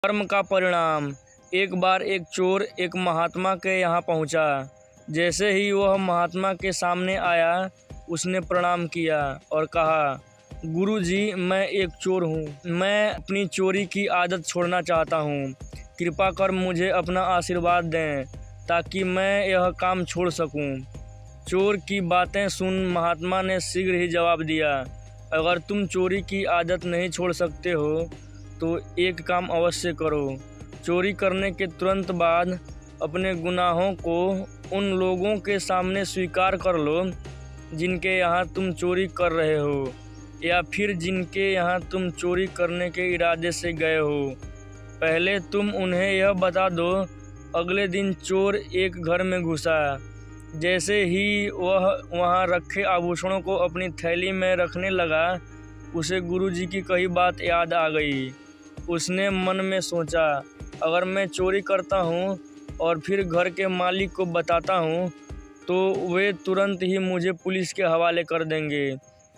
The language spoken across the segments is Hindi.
कर्म का परिणाम। एक बार एक चोर एक महात्मा के यहाँ पहुँचा। जैसे ही वह महात्मा के सामने आया, उसने प्रणाम किया और कहा, गुरुजी, मैं एक चोर हूँ। मैं अपनी चोरी की आदत छोड़ना चाहता हूँ। कृपा कर मुझे अपना आशीर्वाद दें ताकि मैं यह काम छोड़ सकूँ। चोर की बातें सुन महात्मा ने शीघ्र ही जवाब दिया, अगर तुम चोरी की आदत नहीं छोड़ सकते हो तो एक काम अवश्य करो। चोरी करने के तुरंत बाद अपने गुनाहों को उन लोगों के सामने स्वीकार कर लो जिनके यहाँ तुम चोरी कर रहे हो, या फिर जिनके यहाँ तुम चोरी करने के इरादे से गए हो। पहले तुम उन्हें यह बता दो। अगले दिन चोर एक घर में घुसा। जैसे ही वह वहाँ रखे आभूषणों को अपनी थैली में रखने लगा, उसे गुरुजी की कही बात याद आ गई। उसने मन में सोचा, अगर मैं चोरी करता हूँ और फिर घर के मालिक को बताता हूँ तो वे तुरंत ही मुझे पुलिस के हवाले कर देंगे।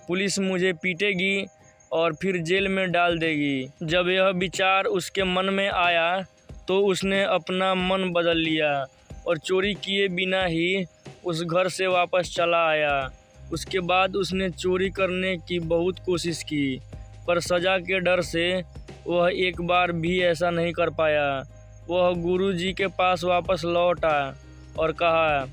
पुलिस मुझे पीटेगी और फिर जेल में डाल देगी। जब यह विचार उसके मन में आया तो उसने अपना मन बदल लिया और चोरी किए बिना ही उस घर से वापस चला आया। उसके बाद उसने चोरी करने की बहुत कोशिश की, पर सज़ा के डर से वह एक बार भी ऐसा नहीं कर पाया। वह गुरुजी के पास वापस लौटा और कहा,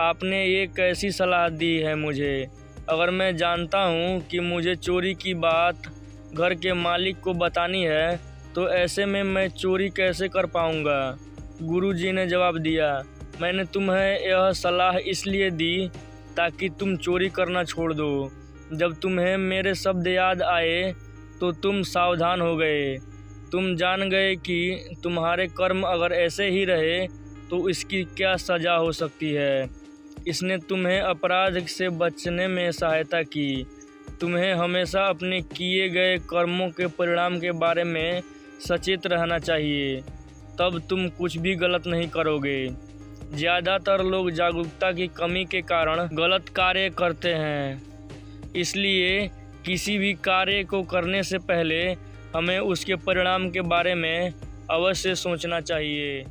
आपने ये कैसी सलाह दी है मुझे? अगर मैं जानता हूँ कि मुझे चोरी की बात घर के मालिक को बतानी है तो ऐसे में मैं चोरी कैसे कर पाऊँगा? गुरुजी ने जवाब दिया, मैंने तुम्हें यह सलाह इसलिए दी ताकि तुम चोरी करना छोड़ दो। जब तुम्हें मेरे शब्द याद आए तो तुम सावधान हो गए। तुम जान गए कि तुम्हारे कर्म अगर ऐसे ही रहे तो इसकी क्या सज़ा हो सकती है। इसने तुम्हें अपराध से बचने में सहायता की। तुम्हें हमेशा अपने किए गए कर्मों के परिणाम के बारे में सचेत रहना चाहिए, तब तुम कुछ भी गलत नहीं करोगे। ज़्यादातर लोग जागरूकता की कमी के कारण गलत कार्य करते हैं, इसलिए किसी भी कार्य को करने से पहले हमें उसके परिणाम के बारे में अवश्य सोचना चाहिए।